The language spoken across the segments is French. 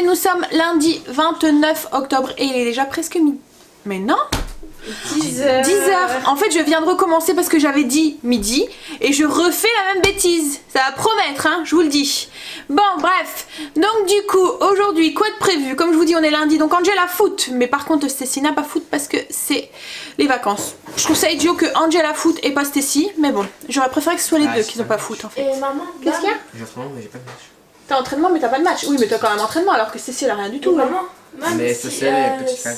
nous sommes lundi 29 octobre et il est déjà presque midi. Mais non, 10h. 10h. En fait, je viens de recommencer parce que j'avais dit midi et je refais la même bêtise. Ça va promettre, hein, je vous le dis. Bon, bref. Donc, du coup, aujourd'hui, quoi de prévu? Comme je vous dis, on est lundi, donc Angela foot. Mais par contre, Stacy n'a pas foot parce que c'est les vacances. Je trouve ça idiot que Angela foot et pas Stacy. Mais bon, j'aurais préféré que ce soit les deux qui n'ont pas foot en fait. Et maman, Qu'est-ce qu'il y a? J'ai entraînement, mais j'ai pas de match. T'as entraînement, mais t'as pas de match. Oui, mais t'as quand même entraînement alors que Stacy elle a rien du tout. et maman, Mais si, ça, c'est les petits frères.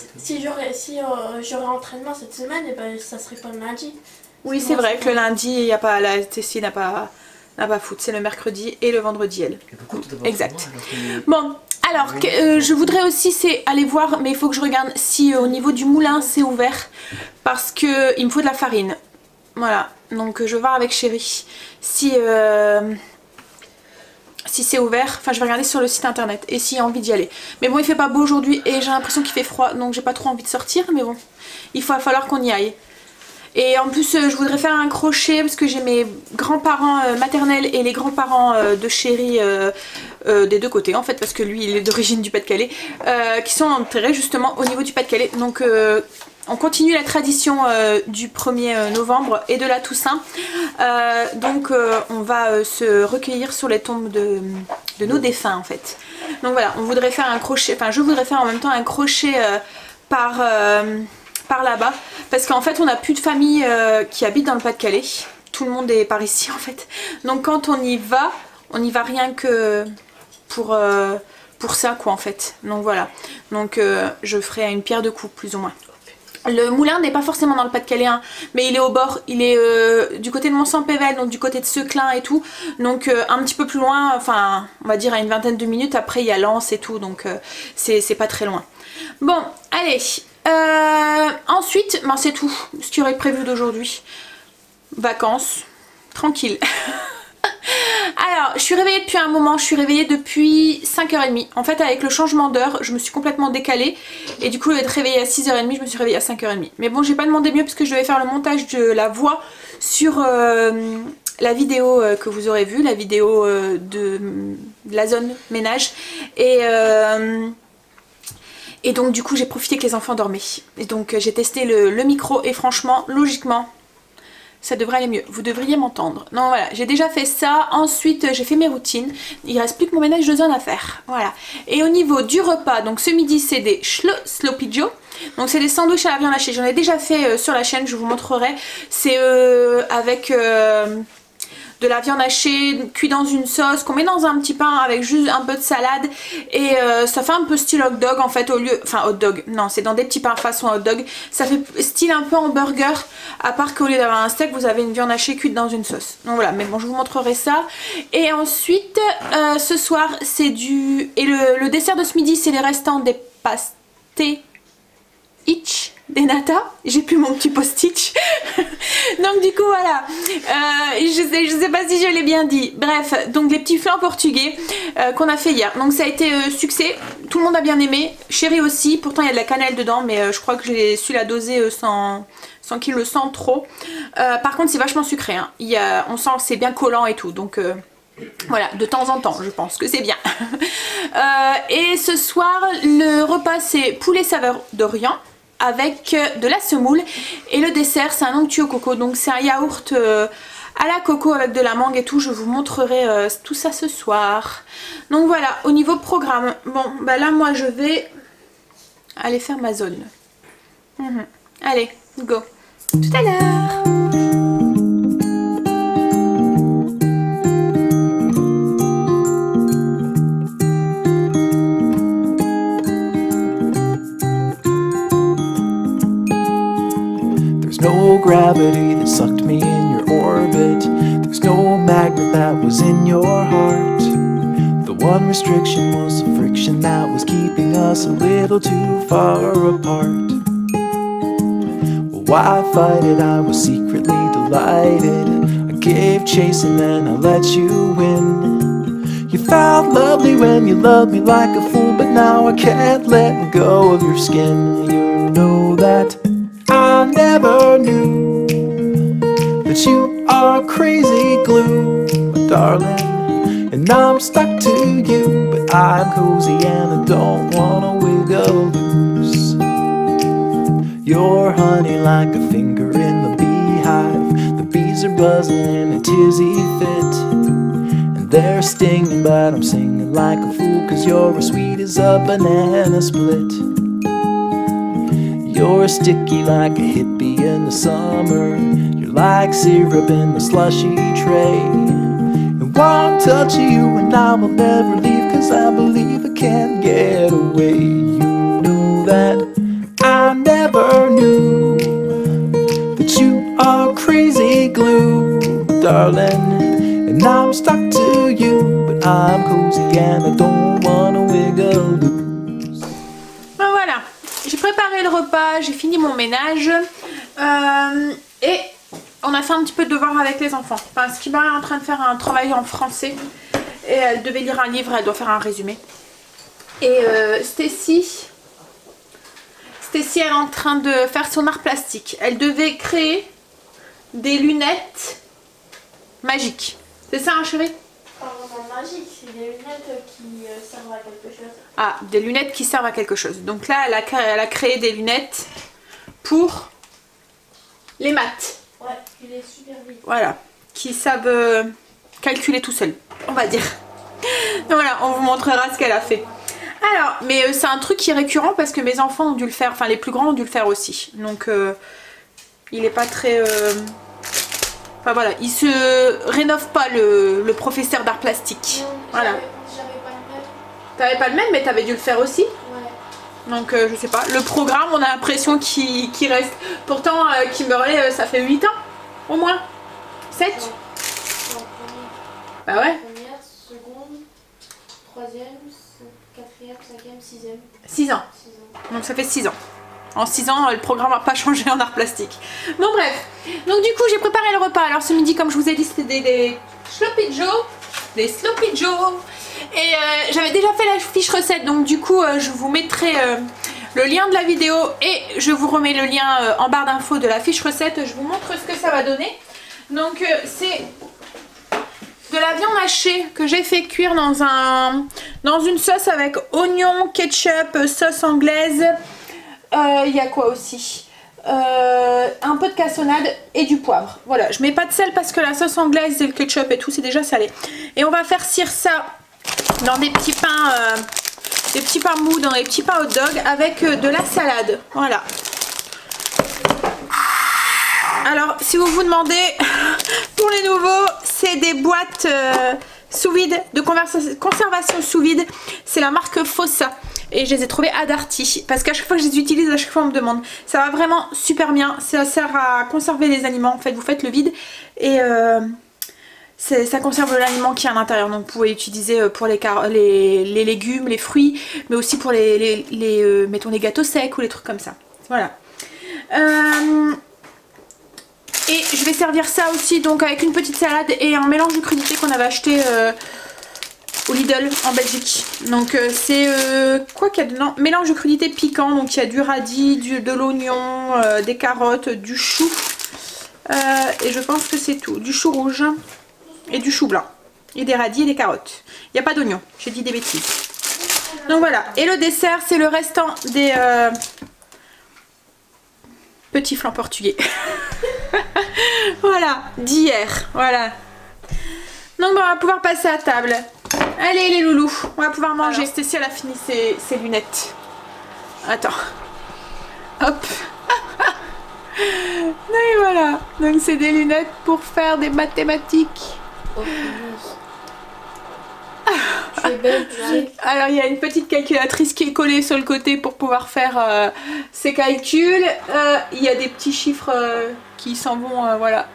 si j'aurais entraînement cette semaine, et ben ça serait pas le lundi. Oui, c'est vrai que le lundi, il y a pas la Stacy n'a pas foot, c'est le mercredi et le vendredi elle. Exact. Bon, alors je voudrais aussi c'est aller voir, mais il faut que je regarde si au niveau du moulin c'est ouvert parce que il me faut de la farine. Voilà, donc je vais voir avec Chérie si c'est ouvert, enfin je vais regarder sur le site internet et s'il y a envie d'y aller. Mais bon, il fait pas beau aujourd'hui et j'ai l'impression qu'il fait froid, donc j'ai pas trop envie de sortir, mais bon, il va falloir qu'on y aille. Et en plus je voudrais faire un crochet parce que j'ai mes grands-parents maternels et les grands-parents de Chérie des deux côtés en fait, parce que lui il est d'origine du Pas-de-Calais, qui sont enterrés justement au niveau du Pas-de-Calais. Donc on continue la tradition du 1er novembre et de la Toussaint. Donc on va se recueillir sur les tombes de nos défunts en fait. Donc voilà, on voudrait faire un crochet, enfin je voudrais faire en même temps un crochet par là-bas. Parce qu'en fait on n'a plus de famille qui habite dans le Pas-de-Calais. Tout le monde est par ici en fait. Donc quand on y va rien que pour ça quoi en fait. Donc voilà. Donc je ferai une pierre de coups plus ou moins. Le moulin n'est pas forcément dans le Pas-de-Calais, hein, mais il est au bord, il est du côté de Mont-Saint-Pével, donc du côté de Seclin et tout, donc un petit peu plus loin, enfin on va dire à une vingtaine de minutes, après il y a Lens et tout, donc c'est pas très loin. Bon, allez, ensuite, ben, c'est tout ce qui aurait été prévu d'aujourd'hui. Vacances, tranquille. Alors, je suis réveillée depuis un moment, je suis réveillée depuis 5h30. En fait, avec le changement d'heure, je me suis complètement décalée. Et du coup, au lieu d'être réveillée à 6h30, je me suis réveillée à 5h30. Mais bon, j'ai pas demandé mieux parce que je devais faire le montage de la voix sur la vidéo que vous aurez vue, la vidéo de la zone ménage. Et donc, du coup, j'ai profité que les enfants dormaient. Et donc, j'ai testé le micro et franchement, logiquement, ça devrait aller mieux, vous devriez m'entendre. Non voilà, j'ai déjà fait ça, ensuite j'ai fait mes routines, il reste plus que mon ménage de zone à faire, voilà. Et au niveau du repas, donc ce midi c'est des Sloppy Joe, donc c'est des sandwichs à la viande hachée, j'en ai déjà fait sur la chaîne, je vous montrerai, c'est avec de la viande hachée cuite dans une sauce qu'on met dans un petit pain avec juste un peu de salade et ça fait un peu style hot dog en fait, au lieu, enfin hot dog, non c'est dans des petits pains façon hot dog, ça fait style un peu hamburger, à part qu'au lieu d'avoir un steak vous avez une viande hachée cuite dans une sauce. Donc voilà, mais bon je vous montrerai ça. Et ensuite ce soir c'est du, et le dessert de ce midi c'est les restants des pastés itch des nata, j'ai plus mon petit post-it. Donc du coup voilà, je sais pas si je l'ai bien dit. Bref, donc les petits flancs portugais qu'on a fait hier. Donc ça a été succès, tout le monde a bien aimé, Chérie aussi, pourtant il y a de la cannelle dedans mais je crois que j'ai su la doser sans qu'il le sente trop. Par contre c'est vachement sucré, hein. On sent que c'est bien collant et tout, donc voilà, de temps en temps je pense que c'est bien. Et ce soir le repas c'est poulet saveur d'Orient avec de la semoule et le dessert c'est un onctueux au coco, donc c'est un yaourt à la coco avec de la mangue et tout, je vous montrerai tout ça ce soir. Donc voilà, au niveau programme, bon bah là moi je vais aller faire ma zone. Allez, go, tout à l'heure. No gravity that sucked me in your orbit. There's no magnet that was in your heart. The one restriction was the friction that was keeping us a little too far apart. Well, why fight it? I was secretly delighted. I gave chase and then I let you win. You felt lovely when you loved me like a fool, but now I can't let go of your skin. You know that I never knew that you are crazy glue, my darling. and I'm stuck to you, but I'm cozy and I don't wanna wiggle loose. You're honey like a finger in the beehive. The bees are buzzing in a tizzy fit, and they're stinging, but I'm singing like a fool, 'cause you're as sweet as a banana split. You're sticky like a hippie in the summer. You're like syrup in the slushy tray. And one touch of you and I will never leave, 'cause I believe I can't get away. You know that I never knew that you are crazy glue, darling. And I'm stuck to you, but I'm cozy and I don't wanna wiggle loose. Ben voilà, j'ai préparé le repas, j'ai fini mon ménage et on a fait un petit peu de devoir avec les enfants. Parce qu'Iba est en train de faire un travail en français et elle devait lire un livre, elle doit faire un résumé. Et Stacy, elle est en train de faire son art plastique. Elle devait créer des lunettes magiques. C'est ça, hein, chérie? Pas vraiment magique, c'est des lunettes qui servent à quelque chose. Ah, des lunettes qui servent à quelque chose. Donc là, elle a créé des lunettes pour les maths. Ouais, il est super vite. Voilà, qui savent calculer tout seul, on va dire. Donc voilà, on vous montrera ce qu'elle a fait. Alors, mais c'est un truc qui est récurrent parce que mes enfants ont dû le faire, enfin les plus grands ont dû le faire aussi. Donc il est pas très... Enfin voilà, il se rénove pas le professeur d'art plastique. Non, voilà. J'avais pas le même. T'avais pas le même, mais t'avais dû le faire aussi. Ouais. Donc je sais pas, le programme on a l'impression qu'il reste. Pourtant Kimberley ça fait 8 ans au moins. 7 Bah ouais. Première, seconde, troisième, quatrième, cinquième, sixième. 6 ans. 6 ans. Donc ça fait 6 ans. En 6 ans, le programme n'a pas changé en art plastique. Bon bref, donc du coup j'ai préparé le repas. Alors ce midi, comme je vous ai dit, c'était des Sloppy Joe. Des Sloppy Joe. Et j'avais déjà fait la fiche recette, donc du coup je vous mettrai le lien de la vidéo et je vous remets le lien en barre d'infos de la fiche recette. Je vous montre ce que ça va donner. Donc c'est de la viande hachée que j'ai fait cuire dans une sauce avec oignon, ketchup, sauce anglaise. Il y a quoi aussi? Un peu de cassonade et du poivre. Voilà, je mets pas de sel parce que la sauce anglaise et le ketchup et tout c'est déjà salé. Et on va farcir ça dans des petits pains mous, dans des petits pains hot dog avec de la salade. Voilà. Alors si vous vous demandez, pour les nouveaux, c'est des boîtes sous vide, de conservation sous vide. C'est la marque Fossa. Et je les ai trouvées à Darty. Parce qu'à chaque fois que je les utilise, à chaque fois on me demande. Ça va vraiment super bien. Ça sert à conserver les aliments. En fait, vous faites le vide. Et ça conserve l'aliment qui est à l'intérieur. Donc vous pouvez l'utiliser pour les légumes, les fruits. Mais aussi pour mettons les gâteaux secs ou les trucs comme ça. Voilà. Et je vais servir ça aussi donc avec une petite salade et un mélange de crudités qu'on avait acheté au Lidl en Belgique. Donc c'est quoi qu'il y a dedans? Mélange de crudités piquants, donc il y a du radis, de l'oignon, des carottes, du chou et je pense que c'est tout. Du chou rouge et du chou blanc et des radis et des carottes. Il n'y a pas d'oignon, j'ai dit des bêtises. Donc voilà, et le dessert c'est le restant des petits flancs portugais. Voilà, d'hier, voilà. Donc on va pouvoir passer à table. Allez les loulous, on va pouvoir manger. Alors, Stacy elle a fini ses lunettes. Attends. Hop. Et voilà. Donc c'est des lunettes pour faire des mathématiques. Oh, tu es belle, tu sais. Alors il y a une petite calculatrice qui est collée sur le côté pour pouvoir faire ses calculs. Il y a des petits chiffres qui s'en vont, voilà.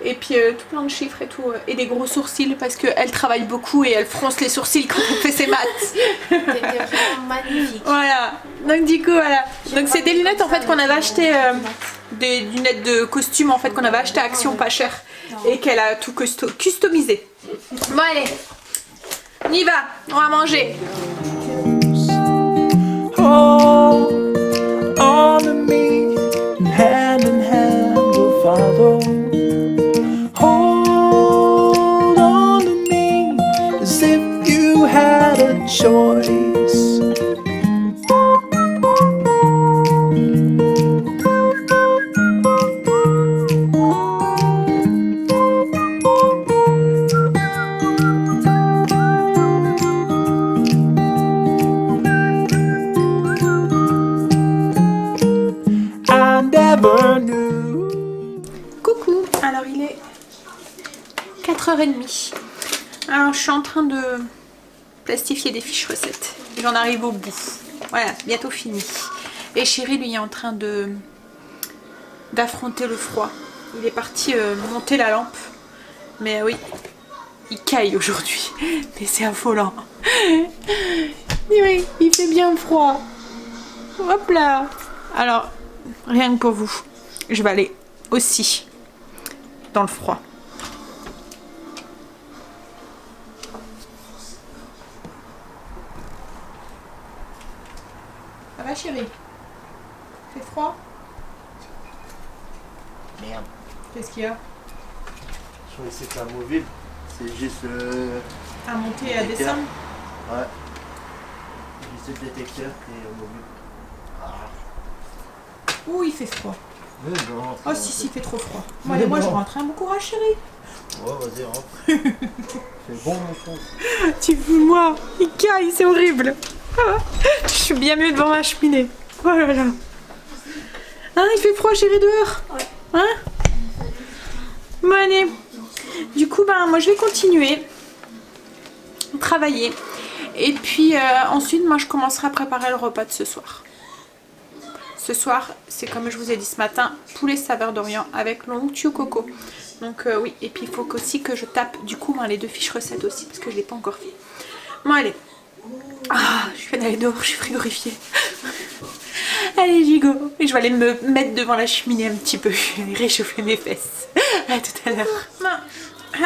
Et puis tout plein de chiffres et tout. Et des gros sourcils parce qu'elle travaille beaucoup et elle fronce les sourcils quand elle fait ses maths. T'étais vraiment magnifique. Voilà. Donc du coup voilà. Donc c'est des lunettes en fait qu'on avait acheté. Des lunettes de costume en fait qu'on avait acheté à Action pas cher. Et qu'elle a tout customisé. Bon allez. On y va. On va manger. Hold on to me, and hand in hand we'll follow. Hold on to never knew. Coucou, alors il est 4h30. Alors je suis en train de plastifier des fiches recettes. J'en arrive au bout. Voilà, bientôt fini. Et chéri lui est en train d'affronter le froid. Il est parti monter la lampe. Mais oui, il caille aujourd'hui. Mais c'est affolant. Oui, il fait bien froid. Hop là. Alors, rien que pour vous, je vais aller aussi dans le froid. Ça va chérie? Fait froid? Merde. Qu'est-ce qu'il y a? Je crois que c'est amovible. C'est juste À monter et à détecteur. descendre? Ouais. Juste le détecteur et amovible. Ah. Ouh, il fait froid. Mais non. Oh si, il fait trop froid. Bon allez, moi je rentre. Bon courage chérie. Ouais, vas-y, rentre. C'est bon, mon fond. Tu fous moi, il caille, c'est horrible. Ah, je suis bien mieux devant ma cheminée. Oh là là. Hein, il fait froid chérie dehors? Ouais. Hein? Bon allez. Du coup, ben moi je vais continuer travailler. Et puis ensuite, moi je commencerai à préparer le repas de ce soir. Ce soir, c'est comme je vous ai dit ce matin, poulet saveur d'Orient avec l'onctueux coco. Donc oui, et puis il faut aussi que je tape du coup les 2 fiches recettes aussi parce que je ne l'ai pas encore fait. Bon allez. Ah, je viens d'aller dehors, je suis frigorifiée. Allez Gigo, et je vais aller me mettre devant la cheminée un petit peu et réchauffer mes fesses. À tout à l'heure.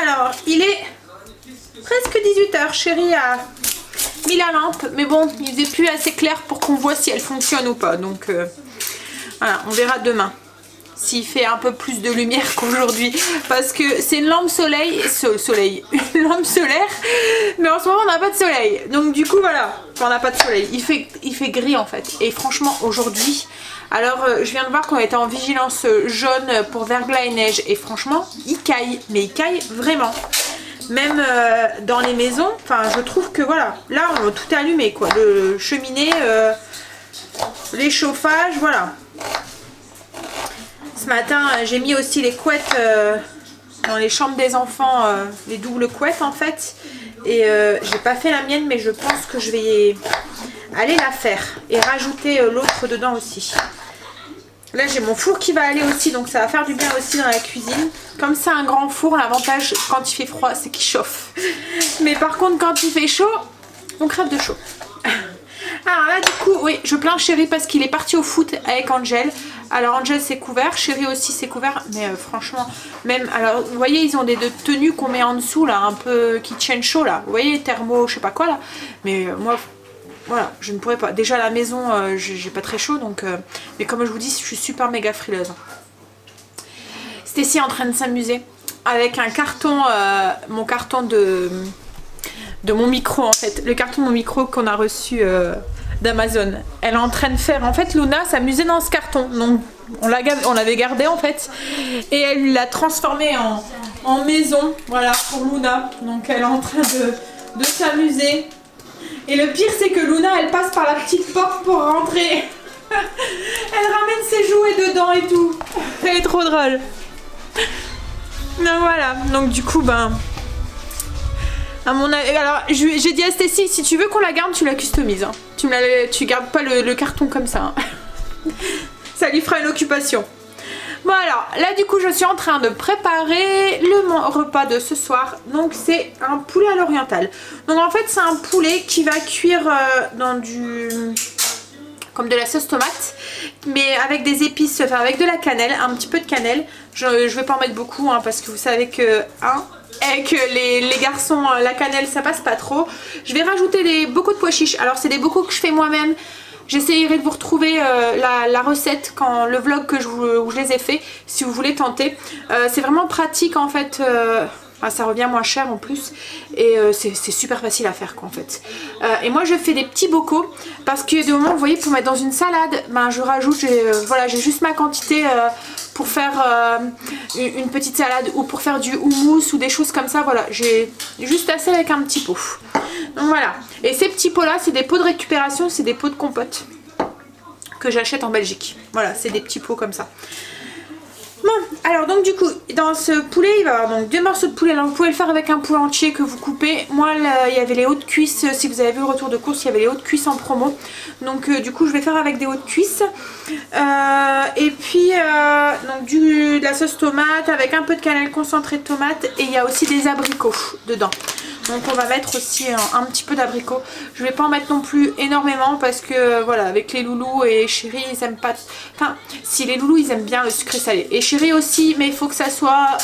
Alors, il est presque 18h, chérie a mis la lampe, mais bon, il faisait plus assez clair pour qu'on voit si elle fonctionne ou pas, donc voilà, on verra demain s'il fait un peu plus de lumière qu'aujourd'hui, parce que c'est une lampe une lampe solaire, mais en ce moment on n'a pas de soleil, donc du coup voilà, on n'a pas de soleil, il fait gris en fait, et franchement aujourd'hui, alors je viens de voir qu'on était en vigilance jaune pour verglas et neige, et franchement il caille, mais il caille vraiment. Même dans les maisons, enfin je trouve que voilà, là tout est allumé quoi, le cheminée, les chauffages, voilà. Ce matin j'ai mis aussi les couettes dans les chambres des enfants, les doubles couettes en fait. Et j'ai pas fait la mienne, mais je pense que je vais aller la faire et rajouter l'autre dedans aussi. Là j'ai mon four qui va aller aussi, donc ça va faire du bien aussi dans la cuisine. Comme c'est un grand four, l'avantage quand il fait froid c'est qu'il chauffe. Mais par contre quand il fait chaud, on crève de chaud. Alors là du coup, oui, je plains chéri parce qu'il est parti au foot avec Angel. Alors Angel c'est couvert, chéri aussi c'est couvert, mais franchement, même, alors vous voyez ils ont des tenues qu'on met en dessous là, un peu qui tiennent chaud là. Vous voyez, thermo, je sais pas quoi là. Mais moi... Voilà, je ne pourrais pas. Déjà à la maison, j'ai pas très chaud, donc. Mais comme je vous dis, je suis super méga frileuse. Stacy est en train de s'amuser avec un carton, mon carton de mon micro en fait, le carton de mon micro qu'on a reçu d'Amazon. Elle est en train de faire. En fait, Luna s'amusait dans ce carton, donc on l'avait gardé en fait, et elle l'a transformé en maison. Voilà pour Luna. Donc elle est en train de s'amuser. Et le pire c'est que Luna elle passe par la petite porte pour rentrer. Elle ramène ses jouets dedans et tout. Elle est trop drôle. Donc voilà, donc du coup ben... À mon avis, alors j'ai dit à Stacy, si tu veux qu'on la garde tu la customises. Hein. Tu gardes pas le carton comme ça. Hein. Ça lui fera une occupation. Bon alors, là du coup je suis en train de préparer le repas de ce soir. Donc c'est un poulet à l'oriental. Donc en fait c'est un poulet qui va cuire dans du... comme de la sauce tomate. Mais avec des épices, enfin avec de la cannelle, un petit peu de cannelle. Je vais pas en mettre beaucoup hein, parce que vous savez que... avec les garçons, la cannelle ça passe pas trop. Je vais rajouter beaucoup de pois chiches. Alors c'est des bocaux que je fais moi-même. J'essayerai de vous retrouver la recette quand le vlog où je les ai fait, si vous voulez tenter. C'est vraiment pratique en fait, ça revient moins cher en plus, et c'est super facile à faire quoi en fait. Et moi je fais des petits bocaux, parce qu'il y a des moments, vous voyez, pour mettre dans une salade, ben, je rajoute, voilà, j'ai juste ma quantité pour faire une petite salade, ou pour faire du houmous ou des choses comme ça, voilà, j'ai juste assez avec un petit pot. Donc voilà, et ces petits pots là c'est des pots de récupération, c'est des pots de compote. que j'achète en Belgique. Voilà, c'est des petits pots comme ça. Bon, alors donc du coup, dans ce poulet, il va y avoir donc 2 morceaux de poulet. Alors vous pouvez le faire avec un poulet entier que vous coupez. Moi, là, il y avait les hautes cuisses. Si vous avez vu le retour de course, il y avait les hautes cuisses en promo. Donc du coup, je vais faire avec des hautes cuisses. Et puis, donc de la sauce tomate avec un peu de cannelle concentrée de tomate. Et il y a aussi des abricots dedans. Donc on va mettre aussi un petit peu d'abricots. Je vais pas en mettre non plus énormément parce que voilà, avec les loulous et Chéri, ils aiment pas... Enfin, si les loulous, ils aiment bien le sucré salé. Et Chéri aussi, mais il faut que ça soit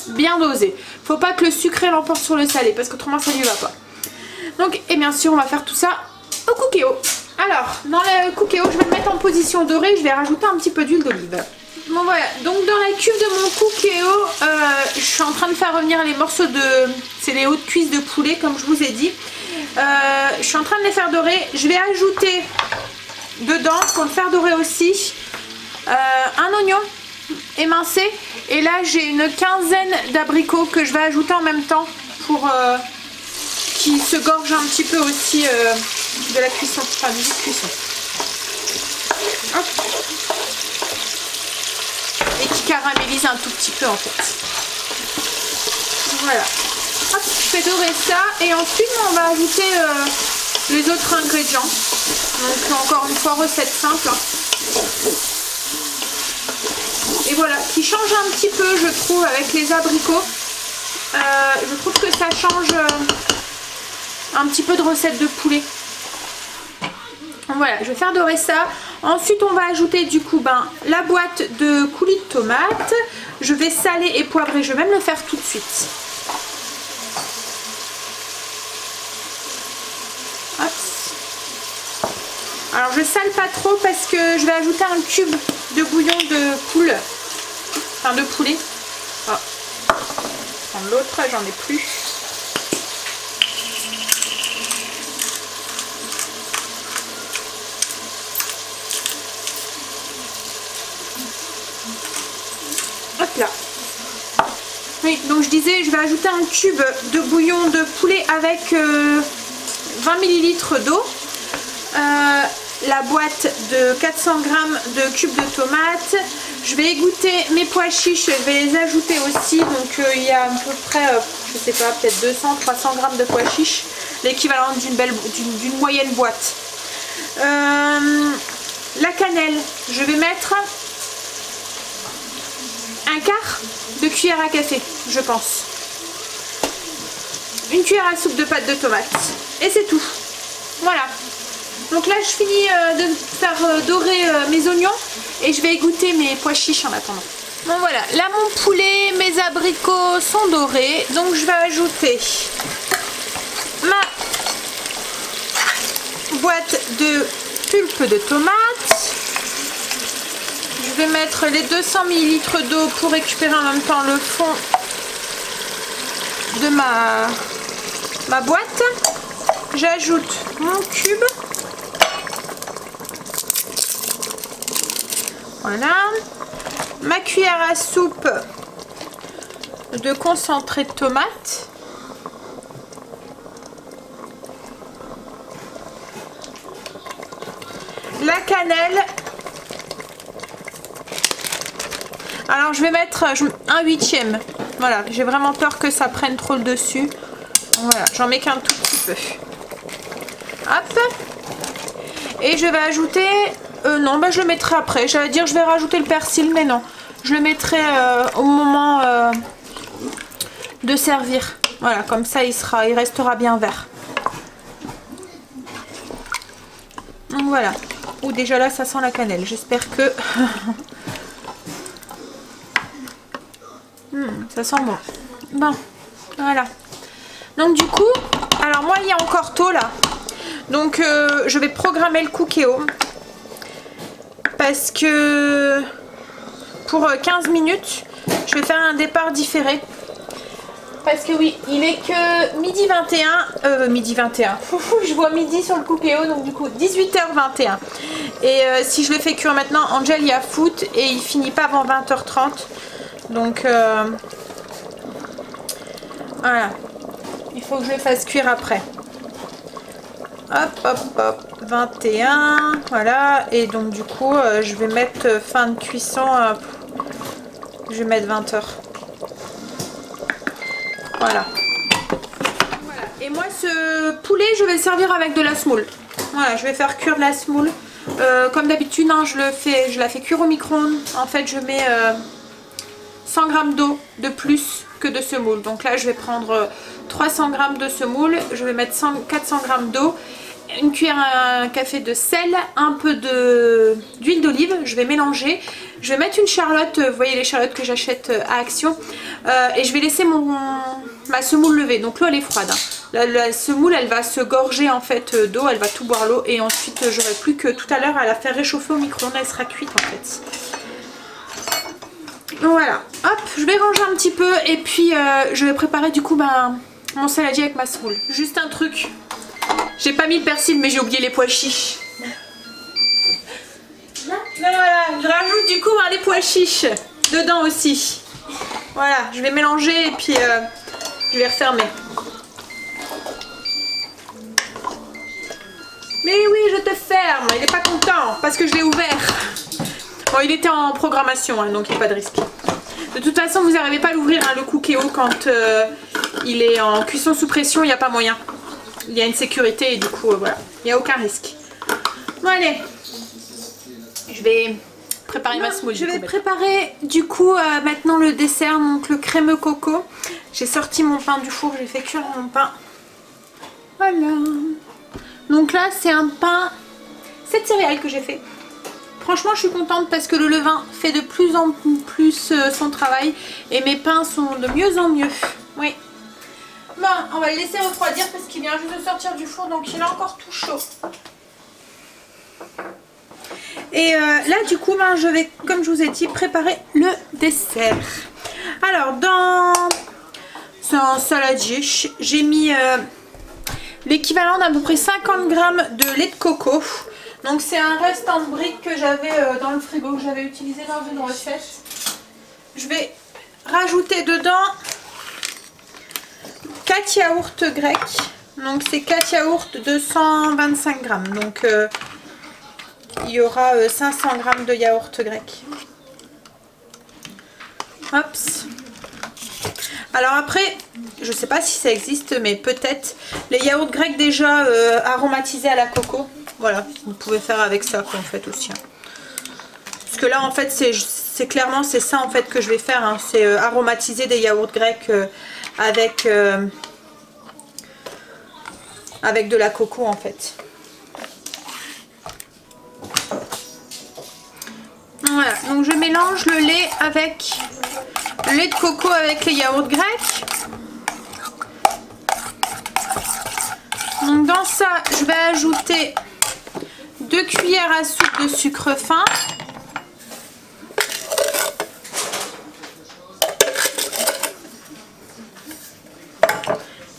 bien dosé. Faut pas que le sucré l'emporte sur le salé parce qu'autrement ça lui va pas. Donc, et bien sûr, on va faire tout ça au cookéo. Alors, dans le cookéo, je vais le mettre en position dorée. Je vais rajouter un petit peu d'huile d'olive. Bon voilà, donc dans la cuve de mon cookéo, je suis en train de faire revenir les morceaux de... C'est les hautes cuisses de poulet comme je vous ai dit. Je suis en train de les faire dorer. Je vais ajouter dedans, pour le faire dorer aussi, un oignon émincé. Et là j'ai une quinzaine d'abricots que je vais ajouter en même temps pour qu'ils se gorgent un petit peu aussi de la cuisson, enfin du jus de cuisson. Hop. Et qui caramélise un tout petit peu en fait. Voilà. Hop, je fais dorer ça et ensuite on va ajouter les autres ingrédients. Donc encore une fois recette simple. Et voilà, qui change un petit peu je trouve avec les abricots. Je trouve que ça change un petit peu de recette de poulet. Voilà, je vais faire dorer ça. Ensuite, on va ajouter du coup la boîte de coulis de tomates. Je vais saler et poivrer. Je vais même le faire tout de suite. Hop. Alors, je sale pas trop parce que je vais ajouter un cube de bouillon de poule. Enfin, de poulet. Oh. Je vais prendre l'autre, j'en ai plus. Hop là. Oui, donc je disais, je vais ajouter un cube de bouillon de poulet avec 20 ml d'eau. La boîte de 400 g de cubes de tomates. Je vais égoutter mes pois chiches, je vais les ajouter aussi. Donc il y a à peu près, je sais pas, peut-être 200-300 g de pois chiches. L'équivalent d'une moyenne boîte. La cannelle, je vais mettre un quart de cuillère à café, je pense. Une cuillère à soupe de pâte de tomate. Et c'est tout. Voilà. Donc là, je finis de faire dorer mes oignons et je vais égoutter mes pois chiches en attendant. Bon voilà, là mon poulet, mes abricots sont dorés. Donc je vais ajouter ma boîte de pulpe de tomates. Je vais mettre les 200 ml d'eau pour récupérer en même temps le fond de ma boîte. J'ajoute mon cube. Voilà. Ma cuillère à soupe de concentré de tomate. La cannelle. Alors je vais mettre un huitième. Voilà, j'ai vraiment peur que ça prenne trop le dessus. Voilà, j'en mets qu'un tout petit peu. Hop. Et je vais ajouter... non, je le mettrai après. J'allais dire je vais rajouter le persil, mais non. Je le mettrai au moment de servir. Voilà, comme ça il restera bien vert. Donc voilà. Ouh, déjà là ça sent la cannelle. J'espère que... ça sent bon. Bon, voilà. Donc du coup, alors moi il y a encore tôt là. Donc je vais programmer le cookéo. Parce que pour 15 minutes, je vais faire un départ différé. Parce que oui, il est que midi 21. Midi 21. Je vois midi sur le cookéo, donc du coup 18h21. Et si je le fais cuire maintenant, Angel il y a foot et il finit pas avant 20h30. Donc voilà. Il faut que je le fasse cuire après. Hop, hop, hop. 21, voilà. Et donc du coup je vais mettre fin de cuisson, je vais mettre 20 heures. Voilà. Et moi ce poulet je vais le servir avec de la semoule. Voilà, je vais faire cuire de la semoule. Comme d'habitude hein, je la fais cuire au micro-ondes. En fait je mets 100 g d'eau de plus que de semoule. Donc là je vais prendre 300 g de semoule, je vais mettre 400 g d'eau, une cuillère à café de sel, un peu d'huile d'olive, je vais mélanger. Je vais mettre une charlotte, vous voyez les charlottes que j'achète à Action, et je vais laisser ma semoule lever. Donc l'eau elle est froide, hein. La semoule elle va se gorger en fait d'eau, elle va tout boire l'eau, et ensuite j'aurai plus que tout à l'heure à la faire réchauffer au micro-ondes, elle sera cuite en fait. Voilà, hop, je vais ranger un petit peu et puis je vais préparer du coup mon saladier avec ma semoule. Juste un truc, j'ai pas mis le persil mais j'ai oublié les pois chiches. Voilà, je rajoute du coup les pois chiches dedans aussi. Voilà, je vais mélanger et puis je vais refermer. Mais oui, je te ferme, il est pas content parce que je l'ai ouvert. Bon, il était en programmation, hein, donc il n'y a pas de risque. De toute façon, vous n'arrivez pas à l'ouvrir, hein, le Cookéo, quand il est en cuisson sous pression, il n'y a pas moyen. Il y a une sécurité et du coup, voilà, il n'y a aucun risque. Bon, allez, je vais préparer ma semoule. Je vais préparer du coup maintenant le dessert, donc le crémeux coco. J'ai sorti mon pain du four, j'ai fait cuire mon pain. Voilà. Donc là, c'est un pain 7 céréales que j'ai fait. Franchement je suis contente parce que le levain fait de plus en plus son travail et mes pains sont de mieux en mieux. Oui. Bon, on va le laisser refroidir parce qu'il vient juste de sortir du four donc il est encore tout chaud. Et là du coup je vais, comme je vous ai dit, préparer le dessert. Alors dans un saladier j'ai mis l'équivalent d'à peu près 50 g de lait de coco. Donc c'est un reste en brique que j'avais dans le frigo, que j'avais utilisé dans une recette. Je vais rajouter dedans 4 yaourts grecs. Donc c'est 4 yaourts de 125 g. Donc il y aura 500 g de yaourts grecs. Hop. Alors après, je sais pas si ça existe, mais peut-être les yaourts grecs déjà aromatisés à la coco. Voilà, vous pouvez faire avec ça en fait aussi. Parce que là en fait c'est clairement c'est ça en fait que je vais faire. Hein. C'est aromatiser des yaourts grecs avec de la coco en fait. Voilà, donc je mélange le lait avec le lait de coco avec les yaourts grecs. Donc dans ça, je vais ajouter 2 cuillères à soupe de sucre fin.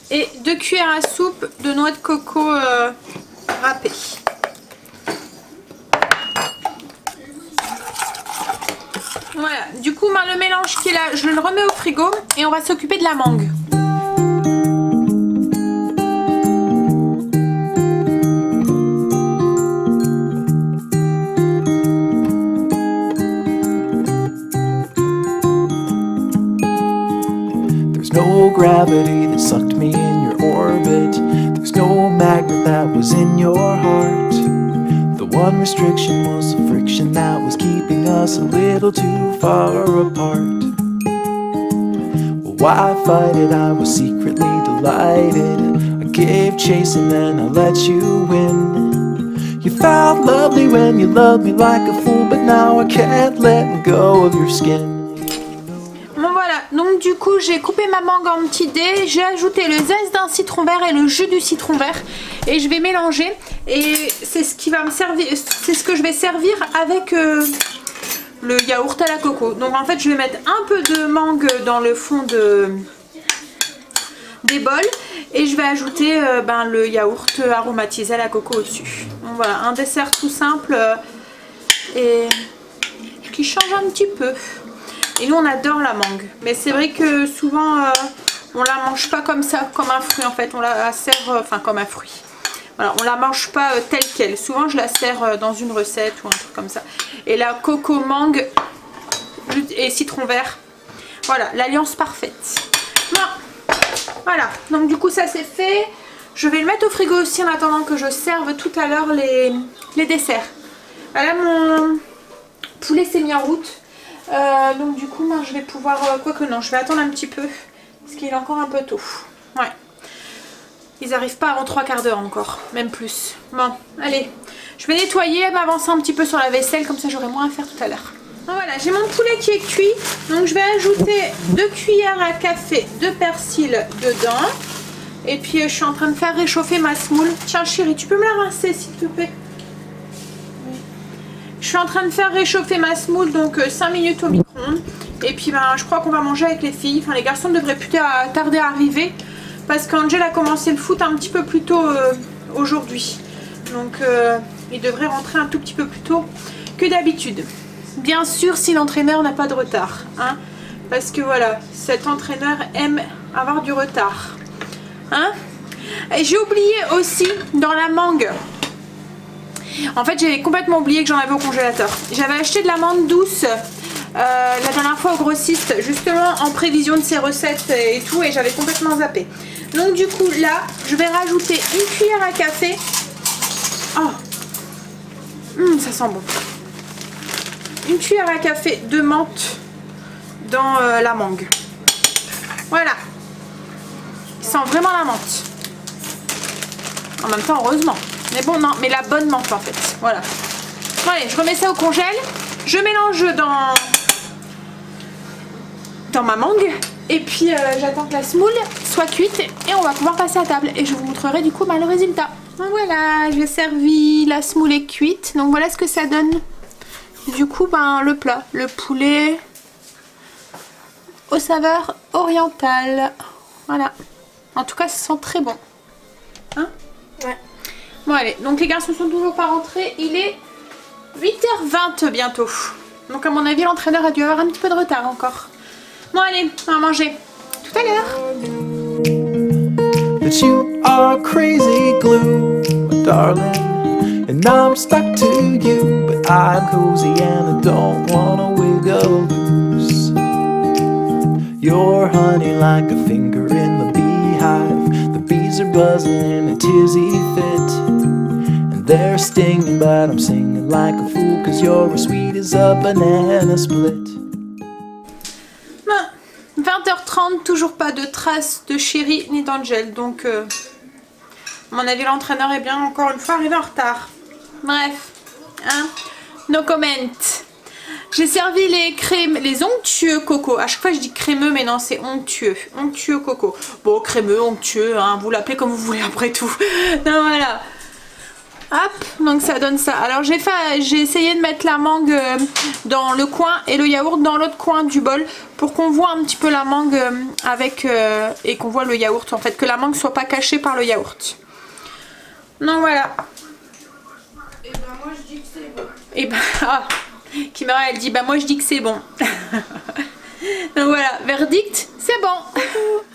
Et 2 cuillères à soupe de noix de coco râpée. Voilà, du coup le mélange qui est là, je le remets au frigo et on va s'occuper de la mangue. No gravity that sucked me in your orbit. There's no magnet that was in your heart. The one restriction was the friction that was keeping us a little too far apart. Well, why fight it? I was secretly delighted. I gave chase and then I let you win. You felt lovely when you loved me like a fool, but now I can't let go of your skin. Donc du coup j'ai coupé ma mangue en petits dés, j'ai ajouté le zeste d'un citron vert et le jus du citron vert et je vais mélanger et c'est ce qui va me servir, c'est ce que je vais servir avec le yaourt à la coco. Donc en fait je vais mettre un peu de mangue dans le fond des bols et je vais ajouter le yaourt aromatisé à la coco au-dessus. Donc voilà, un dessert tout simple et qui change un petit peu. Et nous on adore la mangue, mais c'est vrai que souvent on la mange pas comme ça, comme un fruit en fait, on la sert, enfin comme un fruit. Voilà, on la mange pas telle quelle. Souvent je la sers dans une recette ou un truc comme ça. Et la coco mangue et citron vert. Voilà, l'alliance parfaite. Bon, voilà, donc du coup ça c'est fait. Je vais le mettre au frigo aussi en attendant que je serve tout à l'heure les desserts. Voilà, mon poulet s'est mis en route. Donc du coup moi je vais pouvoir... quoique non, je vais attendre un petit peu. Parce qu'il est encore un peu tôt. Ouais. Ils n'arrivent pas avant 3 quarts d'heure encore, même plus. Bon, allez, je vais nettoyer, m'avancer un petit peu sur la vaisselle, comme ça j'aurai moins à faire tout à l'heure. Voilà, j'ai mon poulet qui est cuit, donc je vais ajouter 2 cuillères à café de persil dedans. Et puis je suis en train de faire réchauffer ma semoule. Tiens chérie, tu peux me la rincer s'il te plaît? Je suis en train de faire réchauffer ma semoule, donc 5 minutes au micro-ondes. Et puis ben, je crois qu'on va manger avec les filles. Enfin les garçons devraient plus tarder à arriver. Parce qu'Angel a commencé le foot un petit peu plus tôt aujourd'hui. Donc il devrait rentrer un tout petit peu plus tôt que d'habitude. Bien sûr si l'entraîneur n'a pas de retard. Hein, parce que voilà, cet entraîneur aime avoir du retard. Hein, et j'ai oublié aussi dans la mangue. En fait j'avais complètement oublié que j'en avais au congélateur. J'avais acheté de l'amande douce la dernière fois au grossiste. Justement en prévision de ses recettes et tout. Et j'avais complètement zappé. Donc du coup là je vais rajouter une cuillère à café. Oh, ça sent bon. Une cuillère à café de menthe dans la mangue. Voilà. Il sent vraiment la menthe. En même temps heureusement. Mais bon non, mais la bonne menthe en fait. Voilà. Bon, allez, je remets ça au congèle. Je mélange dans ma mangue. Et puis j'attends que la semoule soit cuite et on va pouvoir passer à table. Et je vous montrerai du coup le résultat. Donc voilà, j'ai servi, la semoule est cuite. Donc voilà ce que ça donne. Du coup, ben, le plat, le poulet aux saveurs orientales. Voilà. En tout cas, ça sent très bon. Hein? Ouais. Bon allez, donc les garçons sont toujours pas rentrés. Il est 8h20 bientôt. Donc à mon avis, l'entraîneur a dû avoir un petit peu de retard encore. Bon allez, on va manger. Tout à l'heure. That you are crazy glue, my darling, and I'm stuck to you, but I'm cozy and I don't wanna wiggle loose. You're honey like a finger in the beehive. The bees are buzzing in a tizzy fit, and they're stinging, but I'm singing like a fool, 'cause you're as sweet as a banana split. 20h30, toujours pas de traces de Chéri ni d'Angel. Donc, à mon avis, l'entraîneur est bien encore une fois arrivé en retard. Bref, hein, no comment. J'ai servi les onctueux coco. À chaque fois, je dis crémeux, mais non, c'est onctueux. Onctueux coco. Bon, crémeux, onctueux, hein, vous l'appelez comme vous voulez après tout. Donc, voilà. Hop, donc ça donne ça. Alors j'ai essayé de mettre la mangue dans le coin et le yaourt dans l'autre coin du bol pour qu'on voit un petit peu la mangue avec et qu'on voit le yaourt en fait, que la mangue soit pas cachée par le yaourt. Donc voilà. Et ben moi je dis que c'est bon. Et ben ah, Kimera elle dit bah moi je dis que c'est bon. Donc voilà, verdict, c'est bon.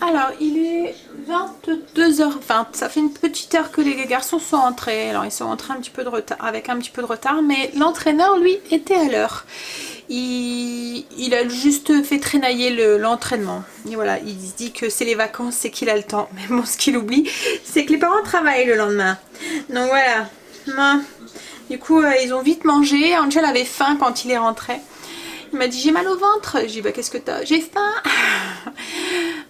Alors il est 22h20, ça fait une petite heure que les garçons sont entrés. Alors ils sont entrés un petit peu de retard, avec un petit peu de retard, mais l'entraîneur lui était à l'heure. Il a juste fait traînailler l'entraînement. Et voilà, il se dit que c'est les vacances, c'est qu'il a le temps. Mais bon, ce qu'il oublie, c'est que les parents travaillent le lendemain. Donc voilà. Du coup, ils ont vite mangé. Angel avait faim quand il est rentré. Il m'a dit j'ai mal au ventre. J'ai dit bah qu'est-ce que t'as? J'ai faim.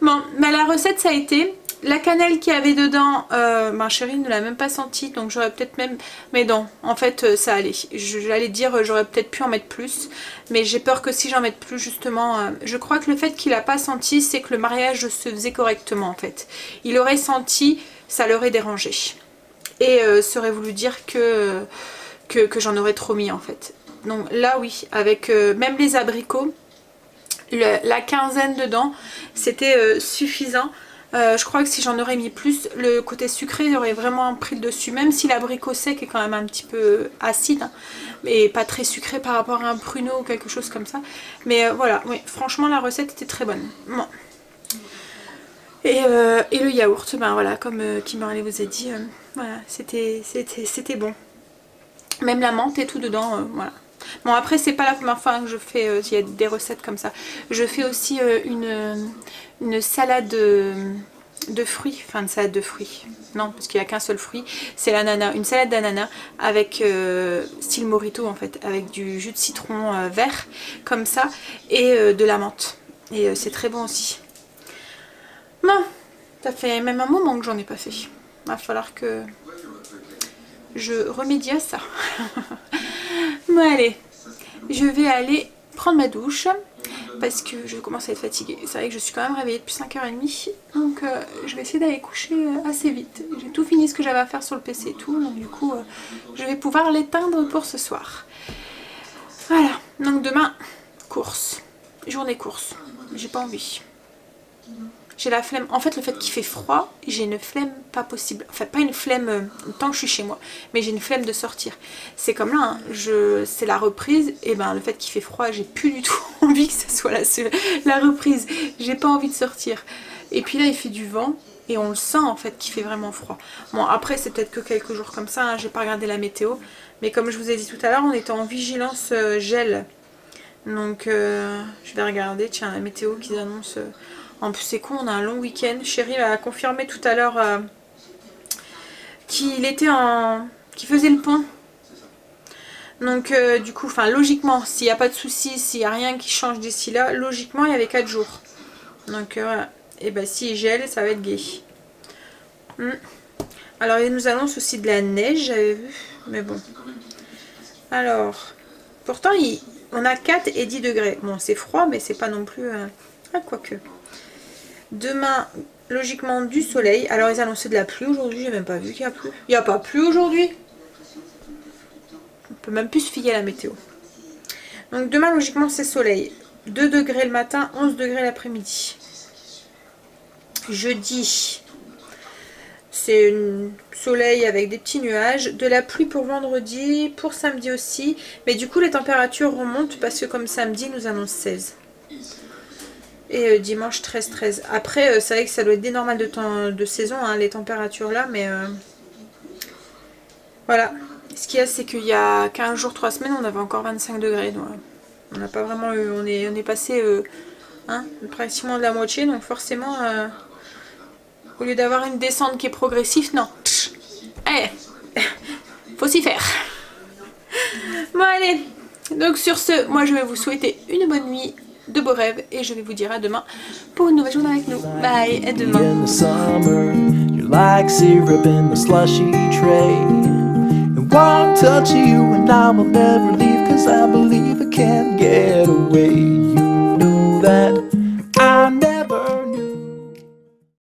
Bon, mais la recette ça a été la cannelle qu'il y avait dedans. Ma chérie ne l'a même pas senti, donc j'aurais peut-être même. Mais non, en fait ça allait. J'allais dire j'aurais peut-être pu en mettre plus, mais j'ai peur que si j'en mette plus justement. Je crois que le fait qu'il n'a pas senti, c'est que le mariage se faisait correctement en fait. Il aurait senti, ça l'aurait dérangé et ça aurait voulu dire que j'en aurais trop mis en fait. Donc là oui, avec même les abricots, la quinzaine dedans, c'était suffisant. Je crois que si j'en aurais mis plus, le côté sucré aurait vraiment pris le dessus. Même si l'abricot sec est quand même un petit peu acide, hein, mais pas très sucré par rapport à un pruneau ou quelque chose comme ça. Mais voilà, oui, franchement la recette était très bonne. Bon. Et le yaourt, ben voilà, comme Kimberly vous a dit, Voilà, c'était bon. Même la menthe et tout dedans, voilà. Bon, après, c'est pas la première fois que je fais, il y a des recettes comme ça. Je fais aussi une salade de fruits, enfin une salade de fruits. Non, parce qu'il n'y a qu'un seul fruit, c'est l'ananas. Une salade d'ananas avec style mojito en fait, avec du jus de citron vert, comme ça, et de la menthe. Et c'est très bon aussi. Bon, ça fait même un moment que j'en ai pas fait. Va falloir que je remédie à ça. Bon allez, je vais aller prendre ma douche parce que je commence à être fatiguée. C'est vrai que je suis quand même réveillée depuis 5h30, donc je vais essayer d'aller coucher assez vite. J'ai tout fini ce que j'avais à faire sur le PC et tout, donc du coup je vais pouvoir l'éteindre pour ce soir. Voilà, donc demain, course, journée course, j'ai pas envie. J'ai la flemme. En fait, le fait qu'il fait froid, j'ai une flemme pas possible. Enfin, pas une flemme tant que je suis chez moi, mais j'ai une flemme de sortir. C'est comme là, hein, c'est la reprise. Et ben, le fait qu'il fait froid, j'ai plus du tout envie que ce soit la reprise. J'ai pas envie de sortir. Et puis là, il fait du vent. Et on le sent en fait qu'il fait vraiment froid. Bon, après, c'est peut-être que quelques jours comme ça. Hein, j'ai pas regardé la météo. Mais comme je vous ai dit tout à l'heure, on était en vigilance gel. Donc, je vais regarder. Tiens, la météo qu'ils annoncent. En plus c'est con, on a un long week-end. Chérie m'a confirmé tout à l'heure qu'il faisait le pont. Donc du coup, enfin logiquement, s'il n'y a pas de soucis, s'il n'y a rien qui change d'ici là, logiquement il y avait 4 jours. Donc voilà. Et ben s'il gèle, ça va être gai. Alors il nous annonce aussi de la neige, j'avais vu. Mais bon. Alors, pourtant on a 4 et 10 degrés. Bon c'est froid, mais c'est pas non plus... Ah quoique. Demain, logiquement, du soleil. Alors, ils annonçaient de la pluie aujourd'hui. J'ai même pas vu qu'il y a plu. Il n'y a pas plu aujourd'hui. On peut même plus se fier à la météo. Donc, demain, logiquement, c'est soleil. 2 degrés le matin, 11 degrés l'après-midi. Jeudi, c'est un soleil avec des petits nuages. De la pluie pour vendredi, pour samedi aussi. Mais du coup, les températures remontent parce que comme samedi, nous annonce 16. Et dimanche 13. Après, c'est vrai que ça doit être des normales de saison, hein, les températures là, mais voilà. Ce qu'il y a, c'est qu'il y a 15 jours, 3 semaines, on avait encore 25 degrés. Donc, on n'a pas vraiment eu. On est passé pratiquement de la moitié, donc forcément, au lieu d'avoir une descente qui est progressive, non. Allez, faut s'y faire. Bon, allez. Donc, sur ce, moi je vais vous souhaiter une bonne nuit. De beaux rêves et je vais vous dire à demain pour une nouvelle journée avec nous. Bye, à demain. In the summer, you're like syrup in the slushy tray. And one touch of you and I will never leave, 'cause I believe I can't get away.